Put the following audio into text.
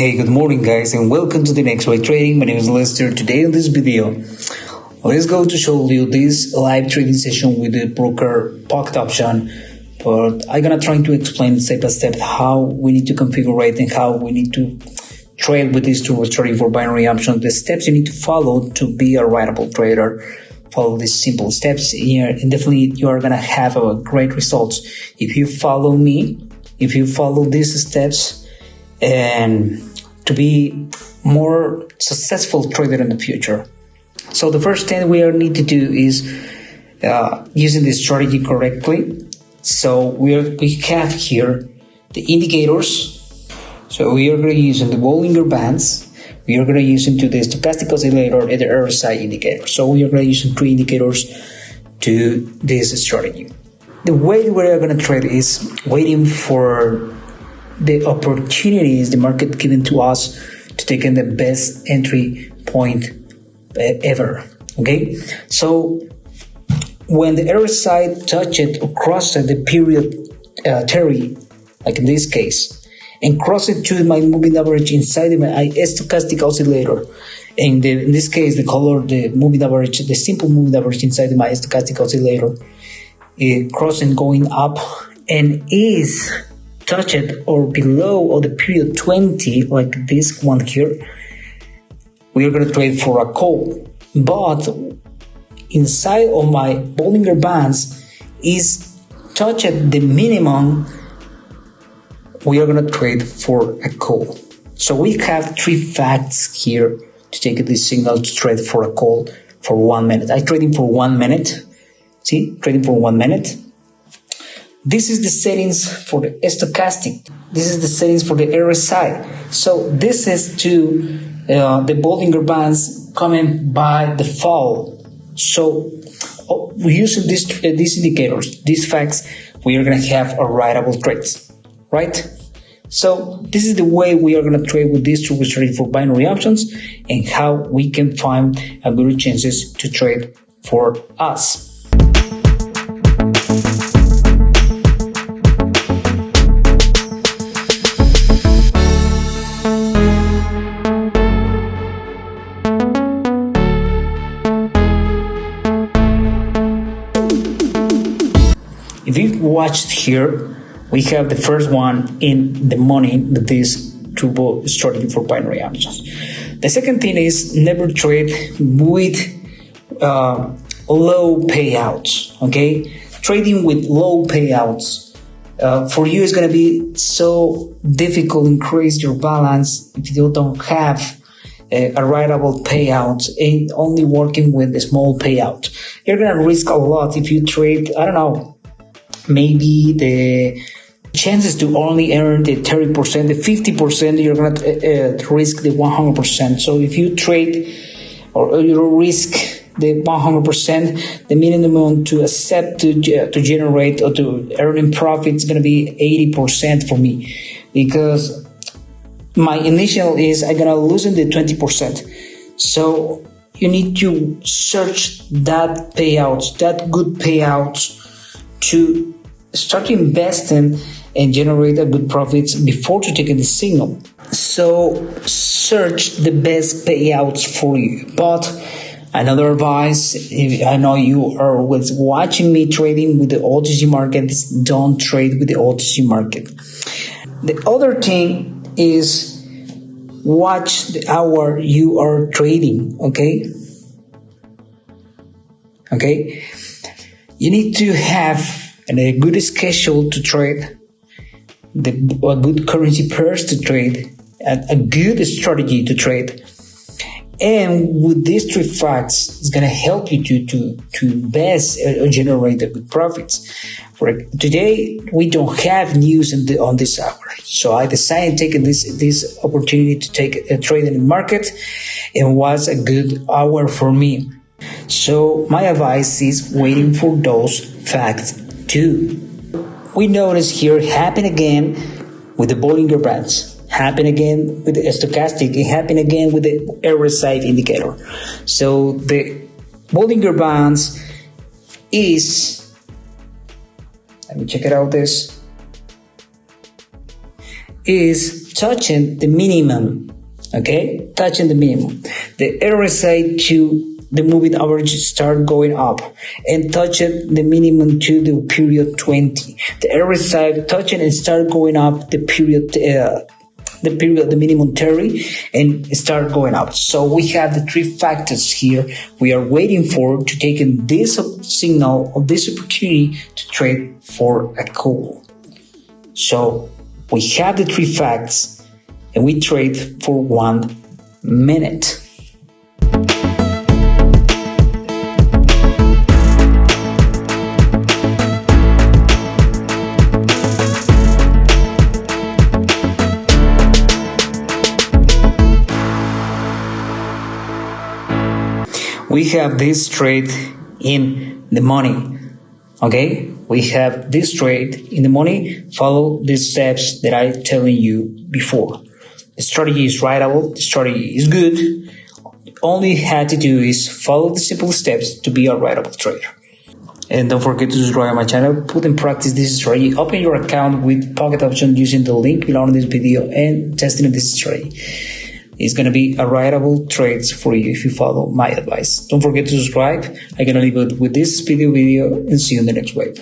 Hey, good morning guys and welcome to the next way trading. My name is Lester. Today in this video, let's go to show you this live trading session with the broker pocket option. But I'm gonna try to explain step by step how we need to configure it and how we need to trade with this tool trading for binary options. The steps you need to follow to be a writable trader. Follow these simple steps here and definitely you are gonna have a great results if you follow me, if you follow these steps, and to be more successful trader in the future. So the first thing we need to do is using the strategy correctly. So we have here the indicators. So we are going to use the Bollinger Bands. We are going to use into the stochastic oscillator and the RSI indicator. So we are going to use 3 indicators to this strategy. The way we are going to trade is waiting for the opportunities the market given to us to take in the best entry point ever. Okay, so when the RSI touched or crossed the period 30, like in this case, and crossed it to my moving average inside my stochastic oscillator, and in this case the color, the moving average, the simple moving average inside my stochastic oscillator, it crossing going up and is touched or below the period 20, like this one here, we are going to trade for a call. But inside of my Bollinger Bands is touched the minimum, we are going to trade for a call. So we have 3 facts here to take this signal to trade for a call for 1 minute. I'm trading for 1 minute. See, trading for 1 minute. This is the settings for the stochastic. This is the settings for the RSI. So this is to the Bollinger Bands coming by default. So using these indicators, these facts, we are going to have a writable trades, right? So this is the way we are going to trade with these tools trading for binary options and how we can find a good chances to trade for us. If you watched here, we have the first one in the morning that is turbo starting for binary options. The second thing is never trade with low payouts. Okay, trading with low payouts for you is going to be so difficult. Increase your balance if you don't have a writable payout and only working with a small payout. You're going to risk a lot if you trade, I don't know, maybe the chances to only earn the 30%, the 50%, you're going to risk the 100%. So if you trade or you risk the 100%, the minimum to accept to generate or to earning profit is going to be 80% for me, because my initial is I'm going to lose in the 20%. So you need to search that payouts, that good payouts, to start investing and generate a good profits before to taking the signal. So search the best payouts for you. But another advice, if I know you are watching me trading with the OTC market, don't trade with the OTC market. The other thing is watch the hour you are trading. Okay, you need to have a good schedule to trade, a good currency pairs to trade, a good strategy to trade. And with these 3 facts, it's going to help you to invest or generate the good profits. For today, we don't have news on this hour. So I decided to take this opportunity to take a trade in the market. It was a good hour for me. So my advice is waiting for those facts too. We notice here happen again with the Bollinger Bands, happen again with the stochastic, it happen again with the RSI indicator. So the Bollinger Bands is, let me check it out, this is touching the minimum. Okay, touching the minimum. The RSI to the moving average start going up and touching the minimum to the period 20. The RSI touching and start going up the minimum 30 and start going up. So we have the three factors here we are waiting for to take in this signal of this opportunity to trade for a call. So we have the three facts and we trade for 1 minute. We have this trade in the money. Okay, we have this trade in the money. Follow the steps that I telling you before. The strategy is writable. The strategy is good. All you had to do is follow the simple steps to be a writable trader. And don't forget to subscribe to my channel. Put in practice this strategy. Open your account with Pocket Option using the link below in this video and testing this strategy. It's going to be a writable trades for you if you follow my advice. Don't forget to subscribe. I'm going to leave it with this video and see you in the next wave.